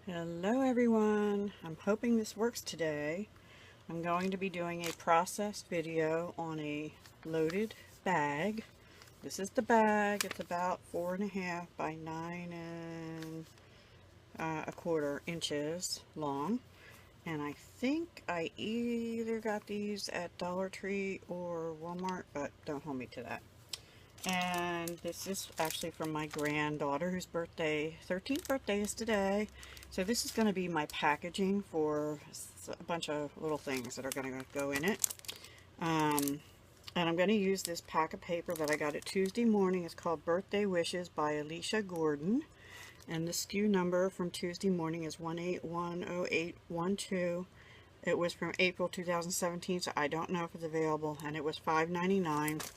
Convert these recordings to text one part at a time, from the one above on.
Hello everyone, I'm hoping this works today. I'm going to be doing a process video on a loaded bag. This is the bag. It's about 4.5 by 9 1/4 inches long. And I think I either got these at Dollar Tree or Walmart, but don't hold me to that. And this is actually from my granddaughter whose 13th birthday is today. So this is going to be my packaging for a bunch of little things that are going to go in it. And I'm going to use this pack of paper that I got at Tuesday Morning. It's called Birthday Wishes by Alicia Gordon. And the SKU number from Tuesday Morning is 1810812. It was from April 2017, so I don't know if it's available. And it was $5.99.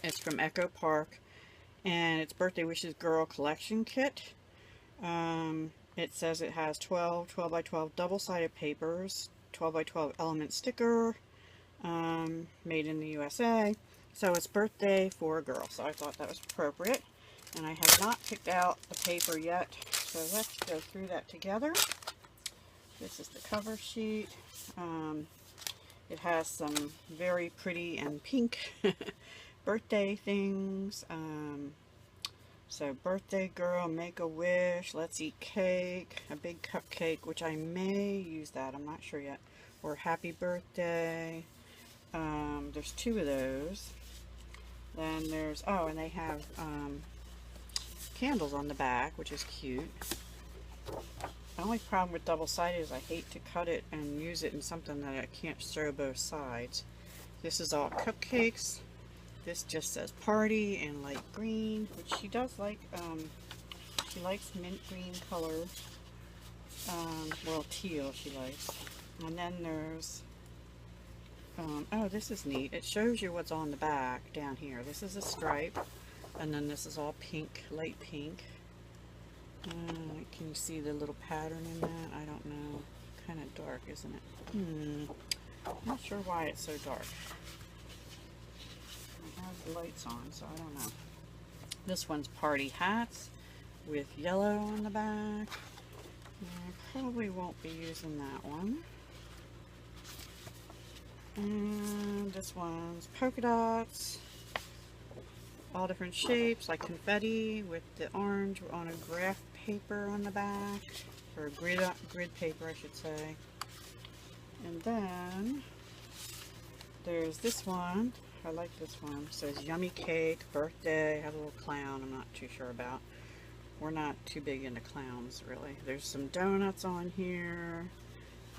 It's from Echo Park, and it's Birthday Wishes Girl Collection Kit. It says it has 12 by 12 double-sided papers, 12 by 12 element sticker, made in the USA. So it's birthday for a girl, so I thought that was appropriate. And I have not picked out the paper yet, so let's go through that together. This is the cover sheet. It has some very pretty and pink birthday things. So birthday girl, make a wish, let's eat cake, a big cupcake, which I may use that, I'm not sure yet, or happy birthday. There's 2 of those. Then there's, oh, and they have candles on the back, which is cute. The only problem with double-sided is I hate to cut it and use it in something that I can't show both sides. This is all cupcakes. This just says party in light green, which she does like. She likes mint green color. Well, teal she likes. And then there's, oh, this is neat. It shows you what's on the back down here. This is a stripe, and then this is all pink, light pink. Can you see the little pattern in that? I don't know. Kind of dark, isn't it? I'm not sure why it's so dark. Has the lights on, so I don't know. This one's party hats with yellow on the back. I probably won't be using that one. And this one's polka dots, all different shapes, like confetti with the orange on a graph paper on the back, or grid paper I should say. And then there's this one. I like this one. It says yummy cake, birthday, has a little clown I'm not too sure about. We're not too big into clowns really. There's some donuts on here.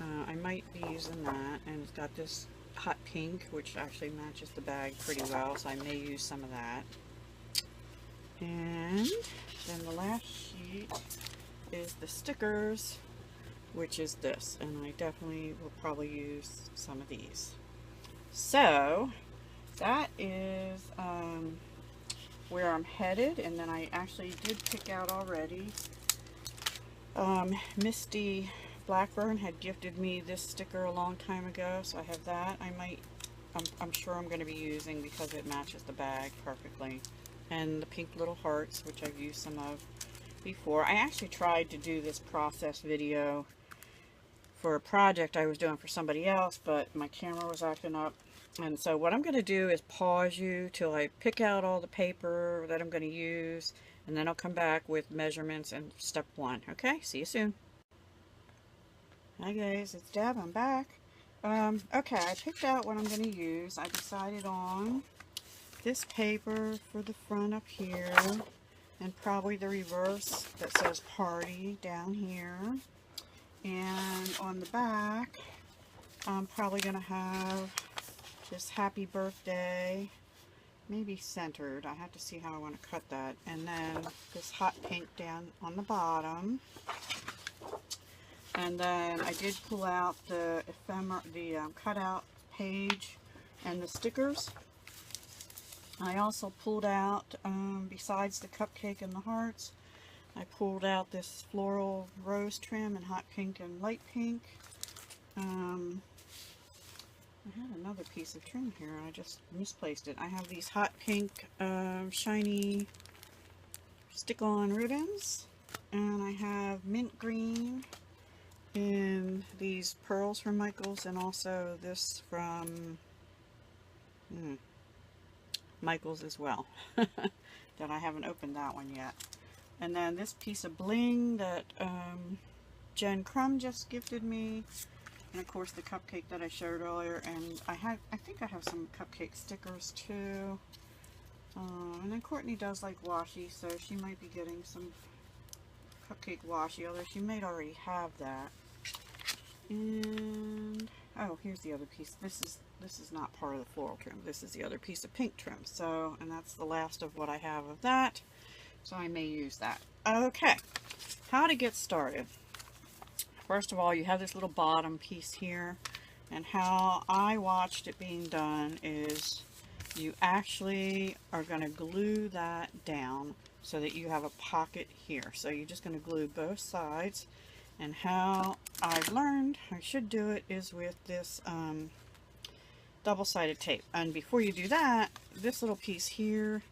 I might be using that, and it's got this hot pink which actually matches the bag pretty well, so I may use some of that. And then the last sheet is the stickers, which is this, and I definitely will probably use some of these. So that is where I'm headed, and then I actually did pick out already. Misty Blackburn had gifted me this sticker a long time ago, so I have that. I'm sure I'm going to be using because it matches the bag perfectly. And the pink little hearts, which I've used some of before. I actually tried to do this process video for a project I was doing for somebody else, but my camera was acting up. And so what I'm going to do is pause you till I pick out all the paper that I'm going to use, and then I'll come back with measurements and step 1. Okay, see you soon. Hi guys, it's Deb. I'm back. Okay, I picked out what I'm going to use. I decided on this paper for the front up here, and probably the reverse that says party down here. And on the back, I'm probably going to have just happy birthday, maybe centered. I have to see how I want to cut that. And then this hot pink down on the bottom. And then I did pull out the cutout page and the stickers. I also pulled out, besides the cupcake and the hearts, I pulled out this floral rose trim in hot pink and light pink. I had another piece of trim here, I just misplaced it. I have these hot pink shiny stick-on ribbons. And I have mint green in these pearls from Michaels, and also this from Michaels as well. That I haven't opened that one yet. And then this piece of bling that Jen Crum just gifted me. And of course the cupcake that I showed earlier. And I think I have some cupcake stickers too. And then Courtney does like washi, so she might be getting some cupcake washi, although she might already have that. And oh, here's the other piece. This is not part of the floral trim. This is the other piece of pink trim. So, and that's the last of what I have of that. So I may use that. Okay, how to get started. First of all, you have this little bottom piece here, and how I watched it being done is you actually are going to glue that down so that you have a pocket here. So you're just going to glue both sides. And how I've learned I should do it is with this double-sided tape. And before you do that, this little piece here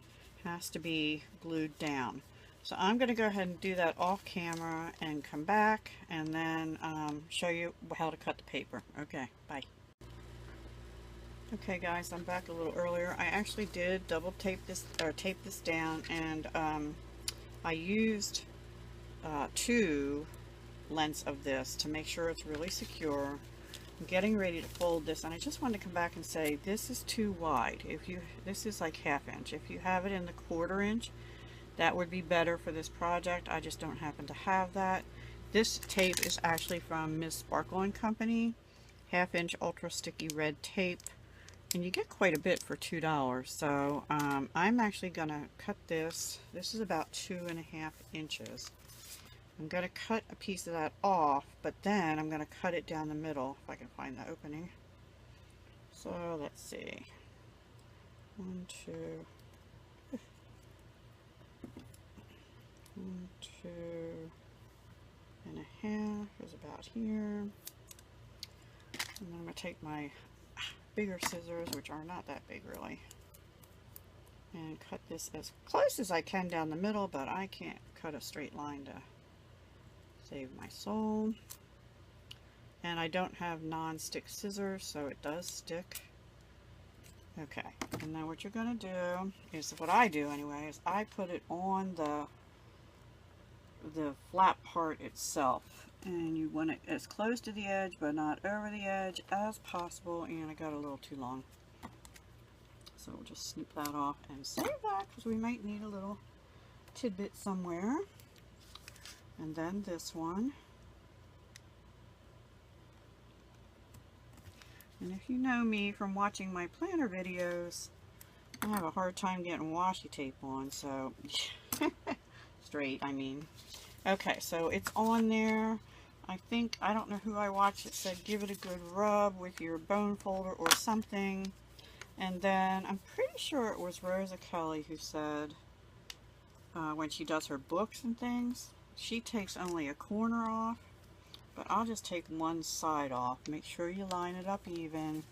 has to be glued down. So I'm going to go ahead and do that off camera and come back and then show you how to cut the paper. Okay, bye. Okay guys, I'm back a little earlier. I actually did double tape this, or tape this down, and I used 2 lengths of this to make sure it's really secure. I'm getting ready to fold this, and I just wanted to come back and say this is too wide. This is like 1/2 inch. If you have it in the 1/4 inch, that would be better for this project. I just don't happen to have that. This tape is actually from Ms. Sparkle & Company, 1/2 inch ultra sticky red tape, and you get quite a bit for $2. So I'm actually gonna cut this. This is about 2.5 inches. I'm going to cut a piece of that off, but then I'm going to cut it down the middle if I can find the opening. So let's see. 1, 2, 1, 2.5 is about here. And then I'm going to take my bigger scissors, which are not that big really, and cut this as close as I can down the middle, but I can't cut a straight line to save my soul. And I don't have non-stick scissors, so it does stick. Okay, and now what you're going to do is, what I do anyway, is I put it on the flat part itself, and you want it as close to the edge but not over the edge as possible. And I got a little too long, so we'll just snip that off and save that, because we might need a little tidbit somewhere. And then this one. And if you know me from watching my planner videos, I have a hard time getting washi tape on, so straight, I mean. Okay, so it's on there. I don't know who I watched, it said give it a good rub with your bone folder or something. And then I'm pretty sure it was Rosa Kelly who said when she does her books and things, she takes only a corner off, but I'll just take one side off. Make sure you line it up even,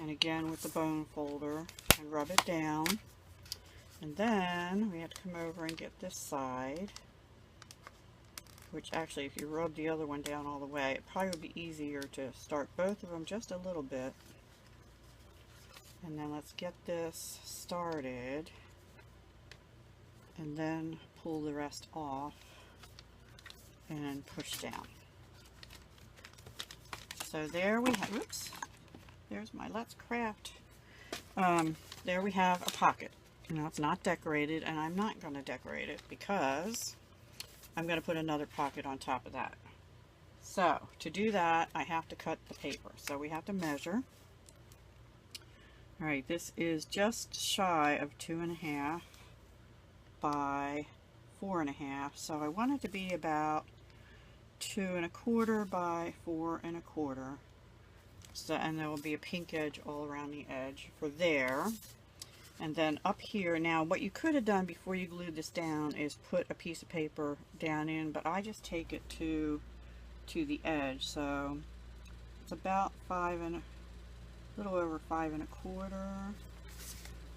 and again with the bone folder, and rub it down. And then we have to come over and get this side, which actually if you rub the other one down all the way, it probably would be easier to start both of them just a little bit. And then let's get this started, and then pull the rest off and push down. So there we have, oops, there's my Let's Craft. There we have a pocket. Now it's not decorated, and I'm not going to decorate it because I'm going to put another pocket on top of that. So to do that, I have to cut the paper. So we have to measure. Alright, this is just shy of 2.5 by 4.5, so I want it to be about 2.25 by 4.25. So, and there will be a pink edge all around the edge for there. And then up here, now what you could have done before you glued this down is put a piece of paper down in, but I just take it to the edge. So it's about a little over 5.25.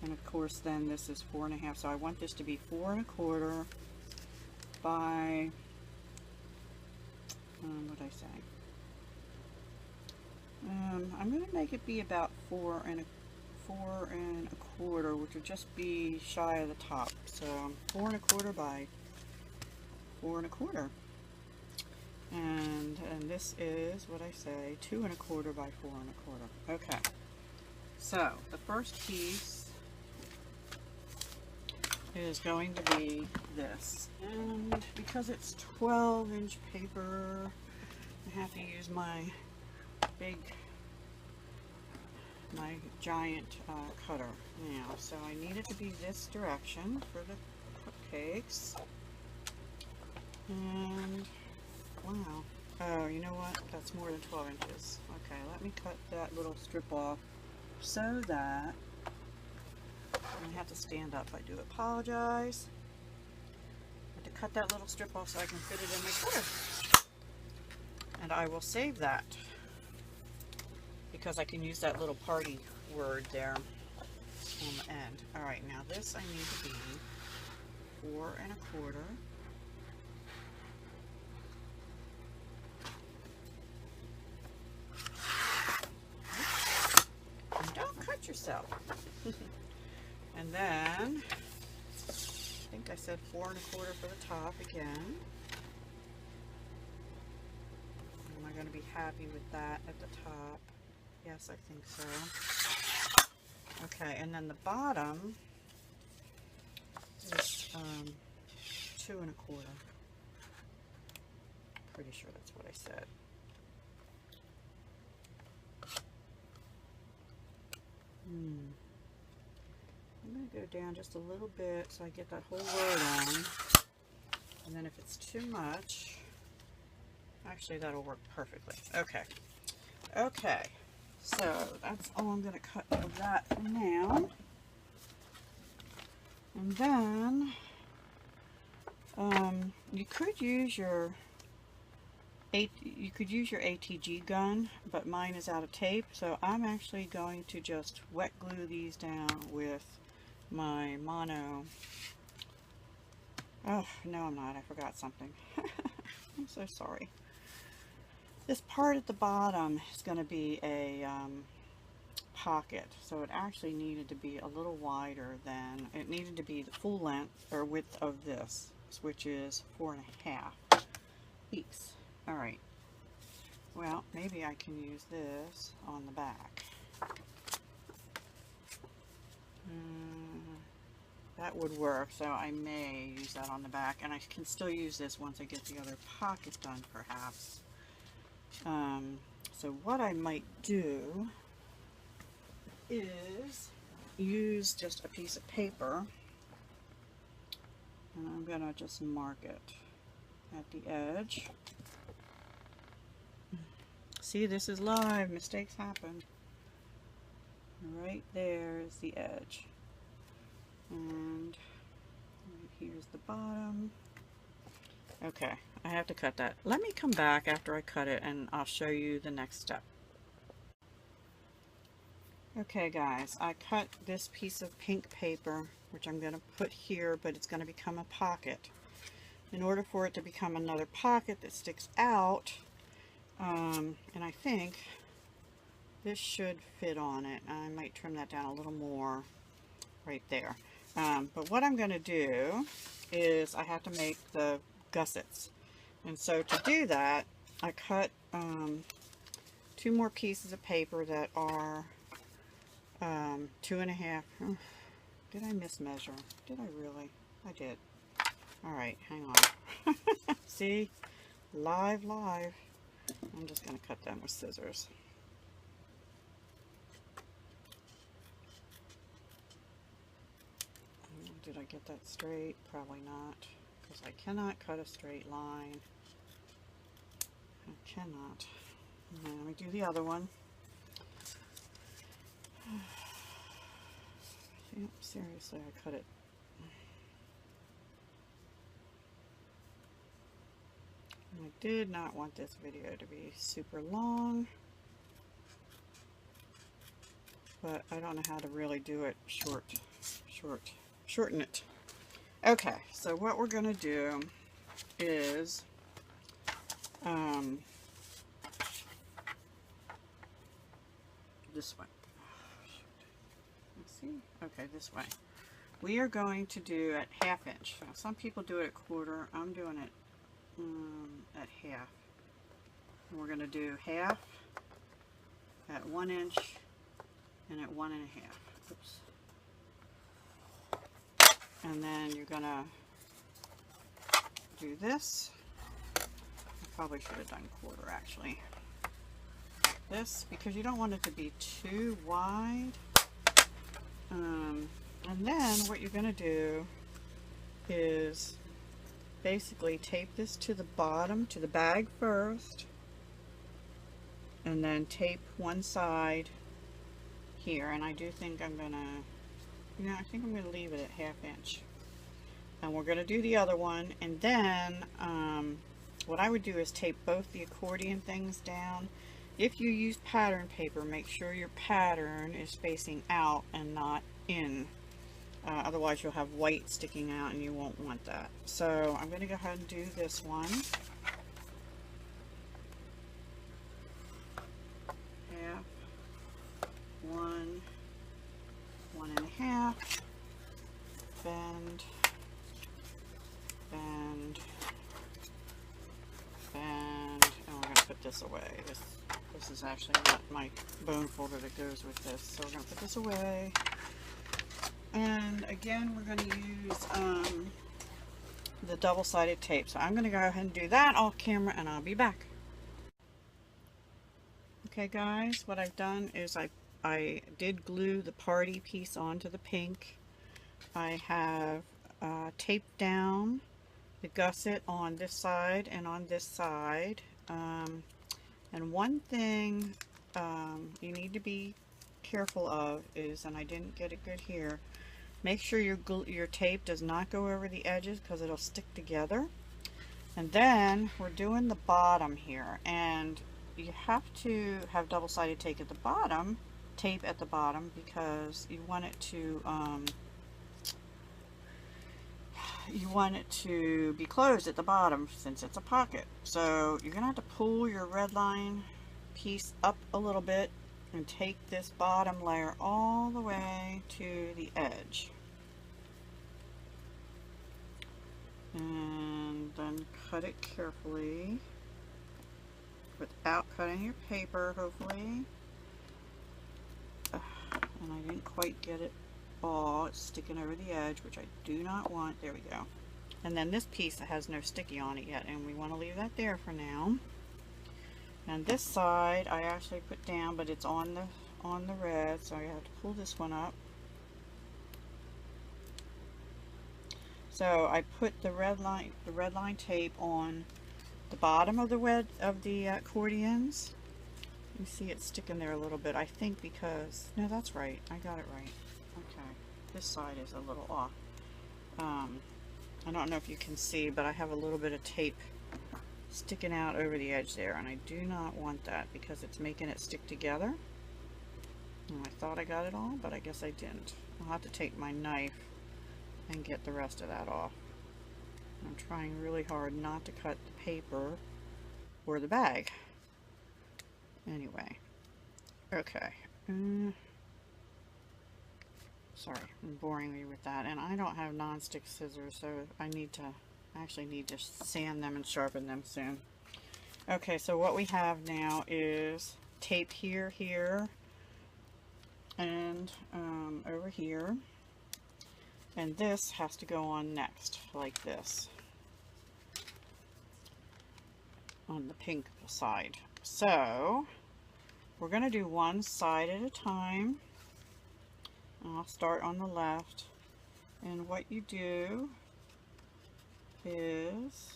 And of course then this is 4.5, so I want this to be 4.25 by, what did I say? I'm going to make it be about 4 1/4, which would just be shy of the top. So 4 1/4 by 4 1/4. And this is what I say, 2 1/4 by 4 1/4. Okay. So the first piece is going to be this. And because it's 12-inch paper, I have to use my giant cutter now. So I need it to be this direction for the cupcakes. And wow. Oh, you know what? That's more than 12 inches. Okay, let me cut that little strip off so that I have to stand up. I do apologize. I have to cut that little strip off so I can fit it in my cutter. And I will save that because I can use that little party word there on the end. Alright, now this I need to be 4 1/4. And don't cut yourself. And then, I think I said 4 1/4 for the top again. Am I going to be happy with that at the top? Yes, I think so. Okay, and then the bottom is 2 1/4. Pretty sure that's what I said. I'm going to go down just a little bit so I get that whole word on. And then if it's too much, actually that'll work perfectly. Okay. Okay. So that's all I'm going to cut of that for now. And then you could use your ATG gun, but mine is out of tape, so I'm actually going to just wet glue these down with my mono. Oh, no I'm not. I forgot something. I'm so sorry. This part at the bottom is going to be a pocket, so it actually needed to be a little wider than, it needed to be the full length or width of this, which is 4 1/2 weeks. Alright, well maybe I can use this on the back. That would work, so I may use that on the back, and I can still use this once I get the other pocket done perhaps. So what I might do is use just a piece of paper, and I'm going to just mark it at the edge. See, this is live, mistakes happen. Right there is the edge. And right here's the bottom. Okay, I have to cut that. Let me come back after I cut it and I'll show you the next step. Okay guys, I cut this piece of pink paper, which I'm going to put here, but it's going to become a pocket. In order for it to become another pocket that sticks out, and I think this should fit on it. I might trim that down a little more right there. But what I'm going to do is I have to make the gussets. And so to do that, I cut 2 more pieces of paper that are 2 1/2. Oh, did I mismeasure? Did I really? I did. Alright, hang on. See? Live. I'm just going to cut them with scissors. Did I get that straight? Probably not, because I cannot cut a straight line. I cannot. And let me do the other one. Yep, seriously, I cut it. And I did not want this video to be super long, but I don't know how to really do it shorten it. Okay, so what we're going to do is this way. Let's see. Okay, this way. We are going to do at 1/2 inch. Now, some people do it at 1/4. I'm doing it at 1/2. And we're going to do 1/2 at 1 inch and at 1 1/2. Oops. And then you're going to do this. I probably should have done 1/4 actually. This, because you don't want it to be too wide. And then what you're going to do is basically tape this to the bottom, to the bag first, and then tape one side here. And I do think I'm going to, I think I'm going to leave it at 1/2 inch. And we're going to do the other one, and then what I would do is tape both the accordion things down. If you use pattern paper, make sure your pattern is facing out and not in. Otherwise you'll have white sticking out and you won't want that. So I'm going to go ahead and do this one. 1/2, 1, 1 1/2, bend, bend, bend, and we're going to put this away. This is actually not my bone folder that goes with this, so we're going to put this away. And again, we're going to use the double-sided tape. So I'm going to go ahead and do that off camera, and I'll be back. Okay guys, what I've done is I did glue the party piece onto the pink. I have taped down the gusset on this side and on this side. And one thing you need to be careful of is, and I didn't get it good here, make sure your tape does not go over the edges because it'll stick together. And then we're doing the bottom here, and you have to have double-sided tape at the bottom, because you want it to be closed at the bottom since it's a pocket. So you're gonna have to pull your red line piece up a little bit and take this bottom layer all the way to the edge, and then cut it carefully without cutting your paper, hopefully. And I didn't quite get it all. It's sticking over the edge, which I do not want. There we go. And then this piece that has no sticky on it yet, and we want to leave that there for now. And this side I actually put down, but it's on the red, so I have to pull this one up. So I put the red line tape on the bottom of the accordions. You see it sticking there a little bit, I think, because no, that's right. I got it right. Okay, this side is a little off. I don't know if you can see, but I have a little bit of tape sticking out over the edge there, and I do not want that because it's making it stick together. And I thought I got it all, but I guess I didn't. I'll have to take my knife and get the rest of that off. I'm trying really hard not to cut the paper or the bag. Anyway, okay. Sorry, I'm boring you with that, and I don't have non-stick scissors, so I actually need to sand them and sharpen them soon. Okay, so what we have now is tape here, and over here, and this has to go on next, like this, on the pink side. So we're going to do one side at a time. I'll start on the left, and what you do is,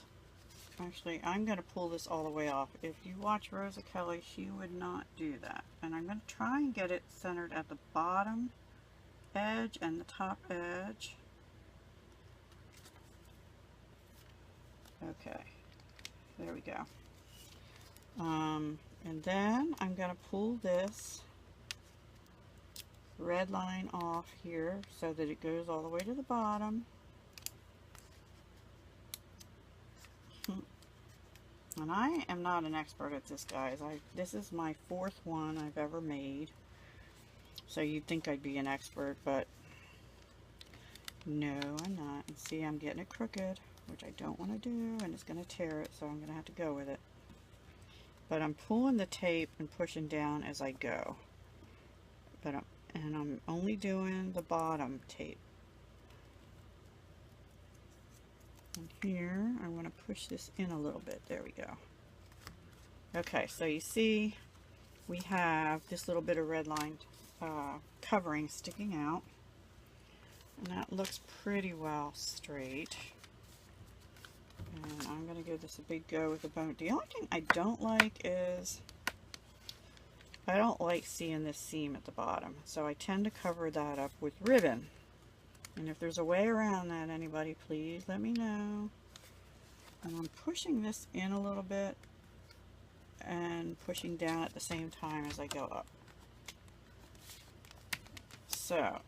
actually I'm going to pull this all the way off. If you watch Rosa Kelly, she would not do that. And I'm going to try and get it centered at the bottom edge and the top edge. Okay, there we go. And then I'm going to pull this red line off here so that it goes all the way to the bottom. And I am not an expert at this, guys. This is my 4th one I've ever made. So you'd think I'd be an expert, but no, I'm not. And see, I'm getting it crooked, which I don't want to do, and it's going to tear it, so I'm going to have to go with it. But I'm pulling the tape and pushing down as I go. But I'm only doing the bottom tape. And here, I want to push this in a little bit. There we go. Okay, so you see, we have this little bit of red line covering sticking out. And that looks pretty well straight. And I'm going to give this a big go with the bone. The only thing I don't like is, I don't like seeing this seam at the bottom. So I tend to cover that up with ribbon. And if there's a way around that, anybody, please let me know. And I'm pushing this in a little bit and pushing down at the same time as I go up. So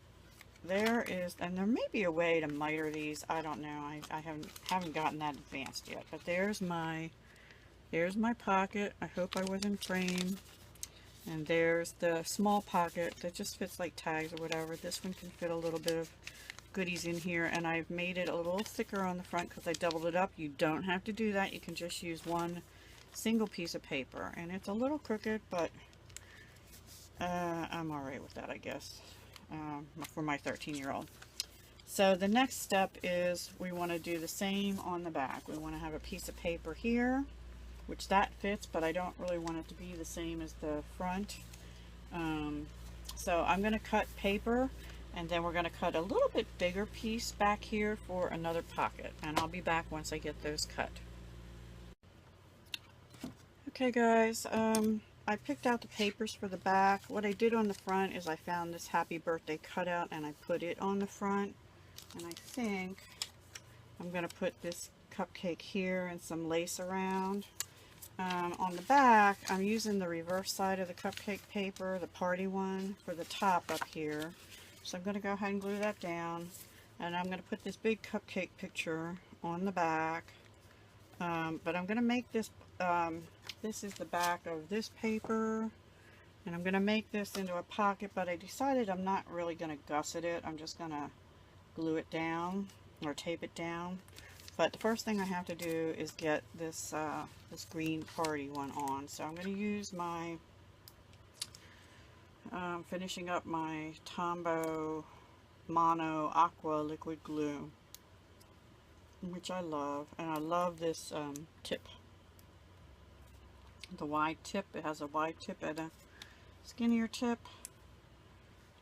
there is, and there may be a way to miter these. I don't know. I haven't gotten that advanced yet. But there's my pocket. I hope I was in frame. And there's the small pocket that just fits like tags or whatever. This one can fit a little bit of goodies in here, and I've made it a little thicker on the front because I doubled it up. You don't have to do that. You can just use one single piece of paper, and it's a little crooked, but I'm alright with that, I guess, for my 13-year-old. So the next step is we want to do the same on the back. We want to have a piece of paper here, which that fits, but I don't really want it to be the same as the front. So I'm going to cut paper, and then we're going to cut a little bit bigger piece back here for another pocket, and I'll be back once I get those cut. Okay guys, I picked out the papers for the back. What I did on the front is I found this happy birthday cutout and I put it on the front, and I think I'm going to put this cupcake here and some lace around. On the back, I'm using the reverse side of the cupcake paper, the party one, for the top up here. So I'm going to go ahead and glue that down, and I'm going to put this big cupcake picture on the back. But I'm going to make this, this is the back of this paper, and I'm going to make this into a pocket, but I decided I'm not really going to gusset it. I'm just going to glue it down or tape it down. But the first thing I have to do is get this, this green party one on. So I'm going to use my finishing up my Tombow Mono Aqua liquid glue, which I love, and I love this tip, the wide tip. It has a wide tip and a skinnier tip,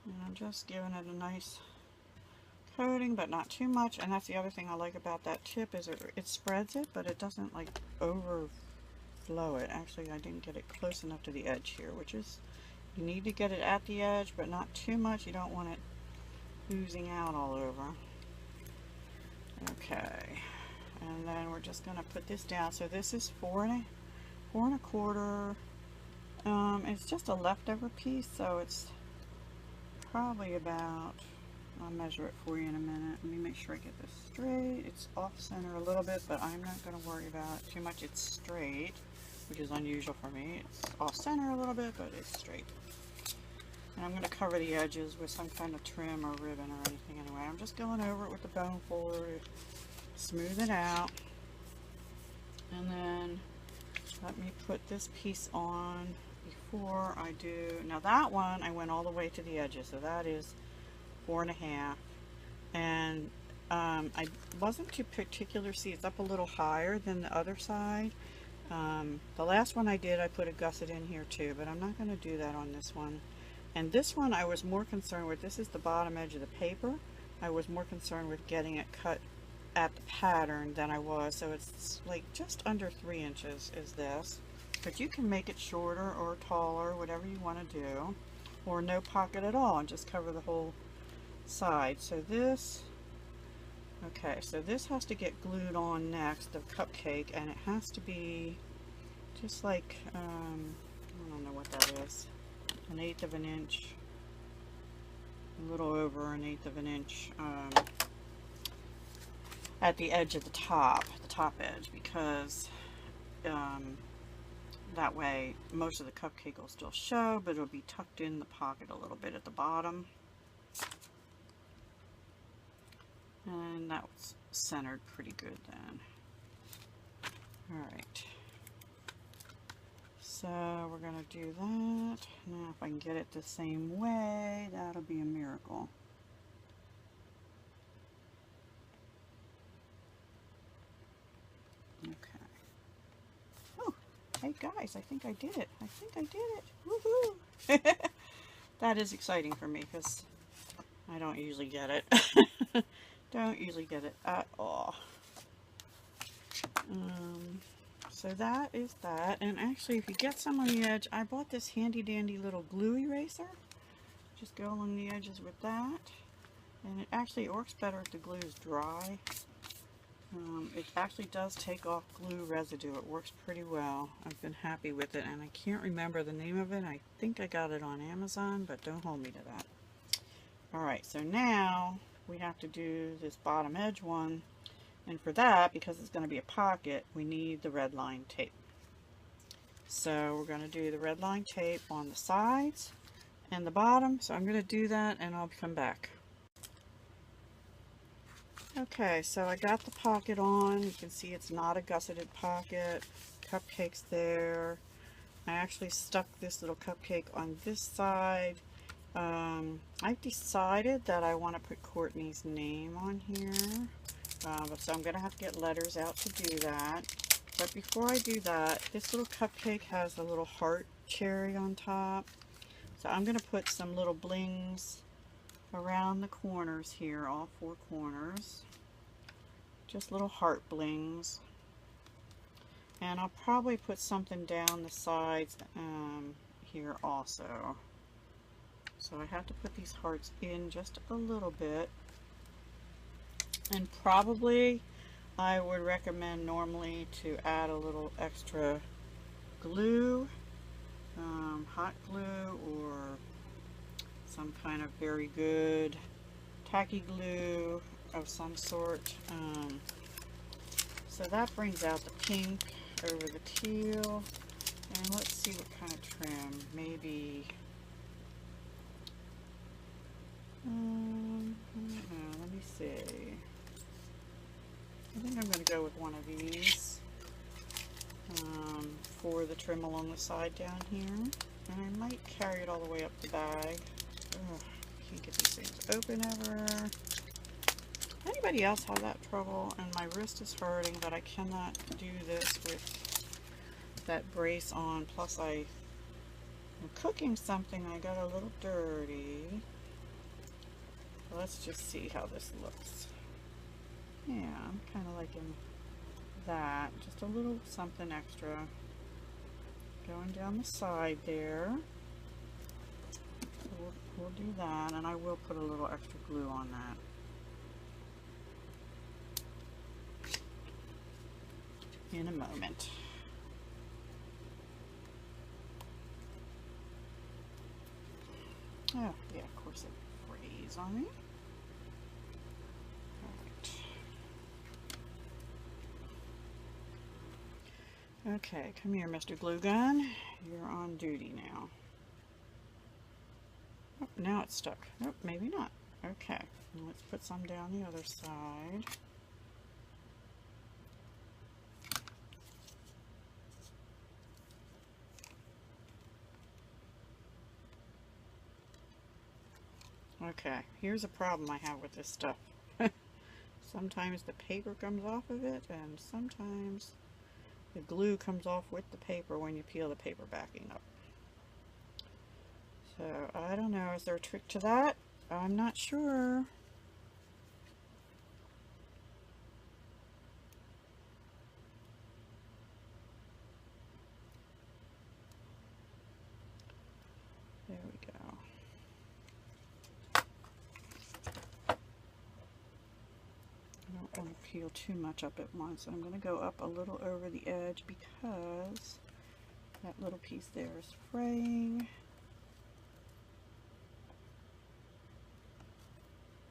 and I'm just giving it a nice coating, but not too much. And that's the other thing I like about that tip, is it spreads it, but it doesn't like overflow it. Actually, I didn't get it close enough to the edge here, which is, you need to get it at the edge, but not too much. You don't want it oozing out all over. Okay, and then we're just going to put this down. So this is 4 1/4. It's just a leftover piece, so it's probably about, I'll measure it for you in a minute. Let me make sure I get this straight. It's off center a little bit, but I'm not going to worry about it too much. It's straight, which is unusual for me. It's off center a little bit, but it's straight. And I'm going to cover the edges with some kind of trim or ribbon or anything anyway. I'm just going over it with the bone folder to smooth it out. And then let me put this piece on before I do. Now that one, I went all the way to the edges, so that is 4 1/2. And I wasn't too particular. See, it's up a little higher than the other side. The last one I did, I put a gusset in here too, but I'm not going to do that on this one. And this one I was more concerned with, this is the bottom edge of the paper. I was more concerned with getting it cut at the pattern than I was. So it's like just under 3 inches is this. But you can make it shorter or taller, whatever you want to do. Or no pocket at all and just cover the whole side. So this, okay, so this has to get glued on next, the cupcake, and it has to be just like, I don't know what that is. 1/8 of an inch, a little over 1/8 of an inch at the edge of the top edge, because That way most of the cupcake will still show, but it'll be tucked in the pocket a little bit at the bottom. And that was centered pretty good then. Alright. So we're going to do that. Now if I can get it the same way, that'll be a miracle. Okay. Oh, hey guys, I think I did it. I think I did it. Woohoo! That is exciting for me because I don't usually get it. Don't usually get it at all. So that is that. And actually, if you get some on the edge, I bought this handy dandy little glue eraser. Just go along the edges with that. And it actually works better if the glue is dry. It actually does take off glue residue. It works pretty well. I've been happy with it, and I can't remember the name of it. I think I got it on Amazon, but don't hold me to that. Alright, so now we have to do this bottom edge one. And for that, because it's going to be a pocket, we need the red line tape. So we're going to do the red line tape on the sides and the bottom. So I'm going to do that and I'll come back. Okay, so I got the pocket on. You can see it's not a gusseted pocket. Cupcake's there. I actually stuck this little cupcake on this side. I've decided that I want to put Courtney's name on here. So I'm going to have to get letters out to do that. But before I do that, this little cupcake has a little heart cherry on top. So I'm going to put some little blings around the corners here, all four corners. Just little heart blings. And I'll probably put something down the sides here also. So I have to put these hearts in just a little bit. And probably I would recommend normally to add a little extra glue, hot glue or some kind of very good tacky glue of some sort. So that brings out the pink over the teal. And let's see what kind of trim. Maybe, I don't know, let me see. I think I'm going to go with one of these for the trim along the side down here. And I might carry it all the way up the bag. Ugh, can't get these things open ever. Anybody else have that trouble? And my wrist is hurting, but I cannot do this with that brace on. Plus I'm cooking something. I got a little dirty. Let's just see how this looks. Yeah, I'm kind of liking that. Just a little something extra going down the side there. So we'll do that, and I will put a little extra glue on that in a moment. Oh, yeah, of course it frays on me. Okay, come here, Mr. Glue Gun. You're on duty now. Oh, now it's stuck. Nope, maybe not. Okay, let's put some down the other side. Okay, here's a problem I have with this stuff. Sometimes the paper comes off of it, and sometimes the glue comes off with the paper when you peel the paper backing up. So, I don't know, is there a trick to that? I'm not sure. There we go. I don't want to peel too much up at once. I'm going to go up a little over the edge because that little piece there is fraying.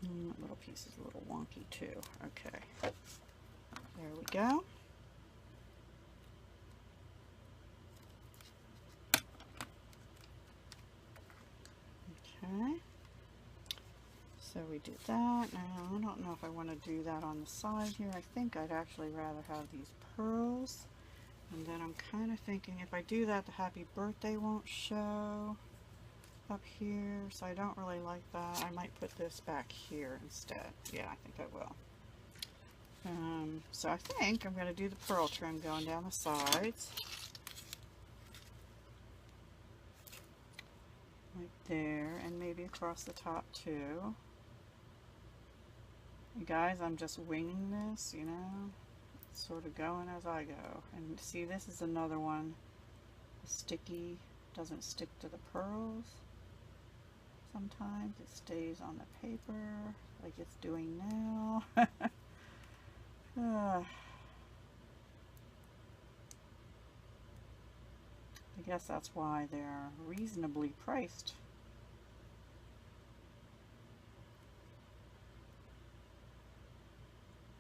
And that little piece is a little wonky too. Okay. There we go. So we did that. Now, I don't know if I want to do that on the side here. I think I'd actually rather have these pearls. And then I'm kind of thinking if I do that, the happy birthday won't show up here. So I don't really like that. I might put this back here instead. Yeah, I think I will. So I think I'm going to do the pearl trim going down the sides. Right there, and maybe across the top too. You guys, I'm just winging this, you know, sort of going as I go. And see, this is another one, sticky, doesn't stick to the pearls. Sometimes it stays on the paper like it's doing now. I guess that's why they're reasonably priced.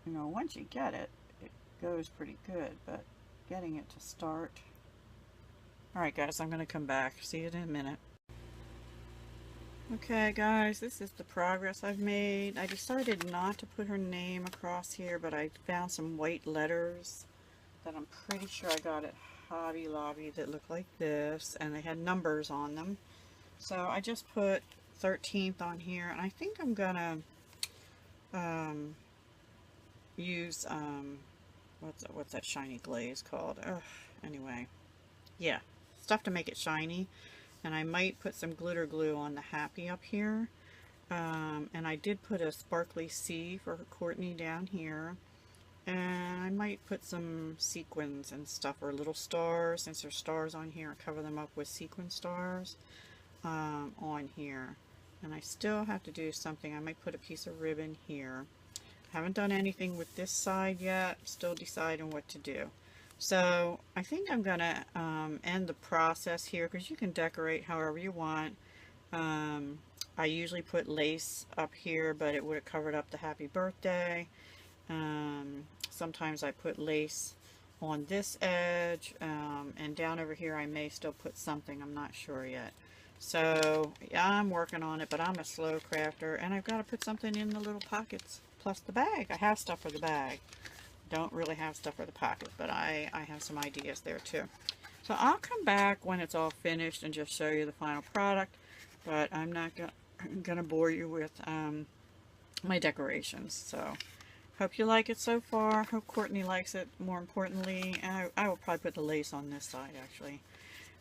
You know, once you get it, it goes pretty good, but getting it to start. Alright guys, I'm going to come back. See you in a minute. Okay guys, this is the progress I've made. I decided not to put her name across here, but I found some white letters that I'm pretty sure I got at Hobby Lobby that look like this, and they had numbers on them. So I just put 13th on here, and I think I'm gonna use what's that shiny glaze called? Anyway, yeah, stuff to make it shiny. And I might put some glitter glue on the happy up here. And I did put a sparkly C for Courtney down here. And I might put some sequins and stuff, or little stars, since there's stars on here, cover them up with sequin stars on here. And I still have to do something. I might put a piece of ribbon here. Haven't done anything with this side yet. Still deciding what to do. So I think I'm going to end the process here, because you can decorate however you want. I usually put lace up here, but it would have covered up the happy birthday. Sometimes I put lace on this edge, and down over here I may still put something. I'm not sure yet. So yeah, I'm working on it, but I'm a slow crafter, and I've got to put something in the little pockets, plus the bag. I have stuff for the bag. Don't really have stuff for the pocket, but I have some ideas there too. So I'll come back when it's all finished and just show you the final product, but I'm not gonna bore you with my decorations. So hope you like it so far. Hope Courtney likes it, more importantly. And I will probably put the lace on this side actually.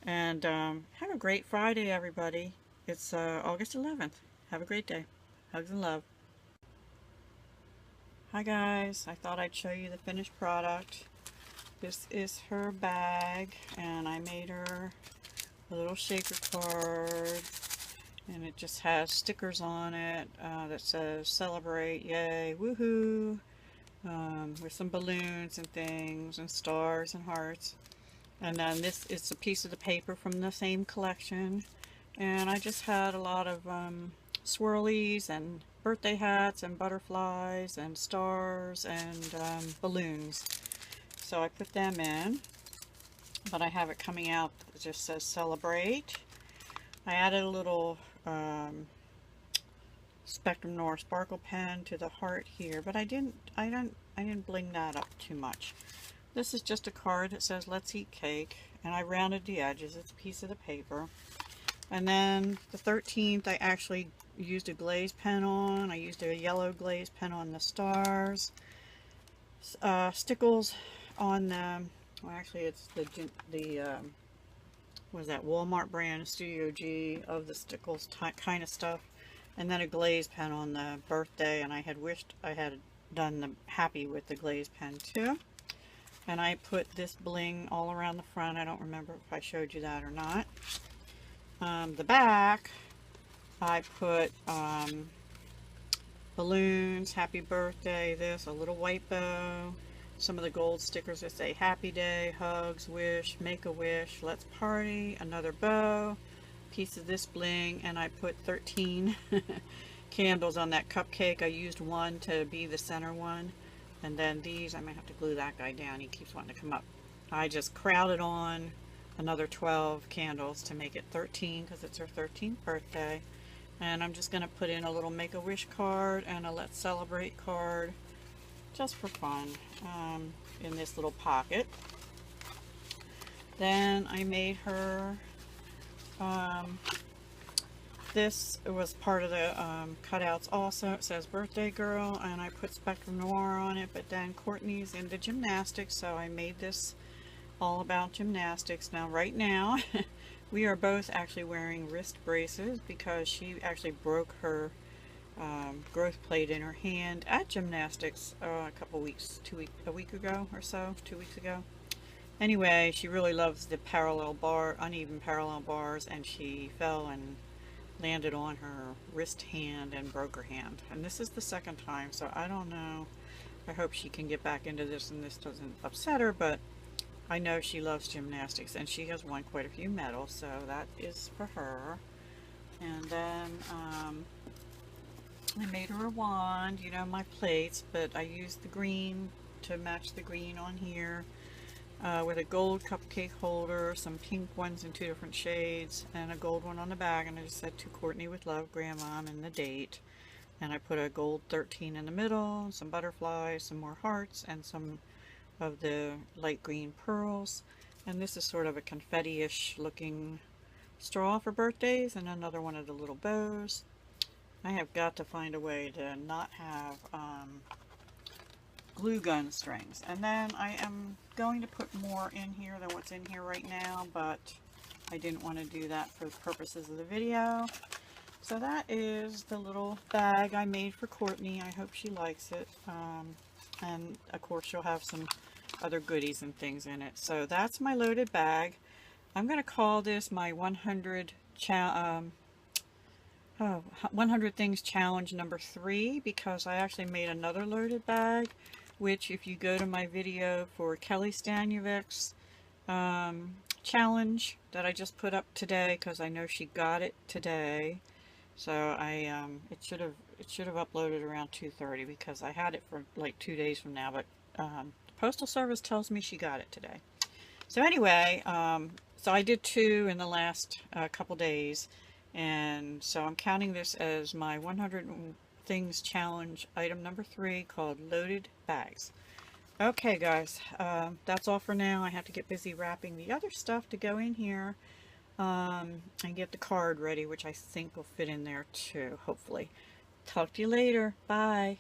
And have a great Friday, everybody. It's August 11th. Have a great day. Hugs and love. Hi guys, I thought I'd show you the finished product. This is her bag, and I made her a little shaker card, and it just has stickers on it that says celebrate, yay, woohoo, with some balloons and things and stars and hearts. And then this is a piece of the paper from the same collection, and I just had a lot of swirlies and birthday hats and butterflies and stars and balloons. So I put them in, but I have it coming out that just says celebrate. I added a little Spectrum Noir sparkle pen to the heart here, but I didn't bling that up too much. This is just a card that says let's eat cake, and I rounded the edges. It's a piece of the paper. And then the 13th I actually used a glaze pen on. I used a yellow glaze pen on the stars. Stickles on the, well actually it's the what is that, Walmart brand, Studio G of the stickles kind of stuff. And then a glaze pen on the birthday, and I had wished I had done the happy with the glaze pen too. And I put this bling all around the front. I don't remember if I showed you that or not. The back, I put balloons, happy birthday, this, a little white bow, some of the gold stickers that say happy day, hugs, wish, make a wish, let's party, another bow, piece of this bling, and I put 13 candles on that cupcake. I used one to be the center one, and then these, I might have to glue that guy down, he keeps wanting to come up. I just crowded on another 12 candles to make it 13 because it's her 13th birthday. And I'm just going to put in a little Make-A-Wish card and a Let's Celebrate card, just for fun, in this little pocket. Then I made her, this was part of the cutouts also. It says Birthday Girl, and I put Spectrum Noir on it, but then Courtney's into gymnastics, so I made this all about gymnastics. Now, right now, we are both actually wearing wrist braces because she actually broke her growth plate in her hand at gymnastics a couple weeks, a week ago or so, 2 weeks ago. Anyway, she really loves the uneven parallel bars, and she fell and landed on her wrist hand and broke her hand. And this is the second time, so I don't know. I hope she can get back into this and this doesn't upset her, but I know she loves gymnastics, and she has won quite a few medals, so that is for her. And then I made her a wand, you know, my plates, but I used the green to match the green on here, with a gold cupcake holder, some pink ones in 2 different shades, and a gold one on the back, and I just said, "To Courtney with love, Grandmom," and the date. And I put a gold 13 in the middle, some butterflies, some more hearts, and some of the light green pearls. And this is sort of a confetti-ish looking straw for birthdays, and another one of the little bows. I have got to find a way to not have glue gun strings. And then I am going to put more in here than what's in here right now, but I didn't want to do that for the purposes of the video. So that is the little bag I made for Courtney. I hope she likes it. And of course she'll have some other goodies and things in it. So that's my loaded bag. I'm going to call this my 100 Things Challenge number 3, because I actually made another loaded bag, which if you go to my video for Kelly Stanuvic's challenge that I just put up today, because I know she got it today, so it should have uploaded around 2:30, because I had it for like 2 days from now, but the Postal Service tells me she got it today. So anyway, so I did 2 in the last couple days, and so I'm counting this as my 100 Things Challenge item number 3, called Loaded Bags. Okay guys, that's all for now. I have to get busy wrapping the other stuff to go in here, and get the card ready, which I think will fit in there too, hopefully. Talk to you later. Bye.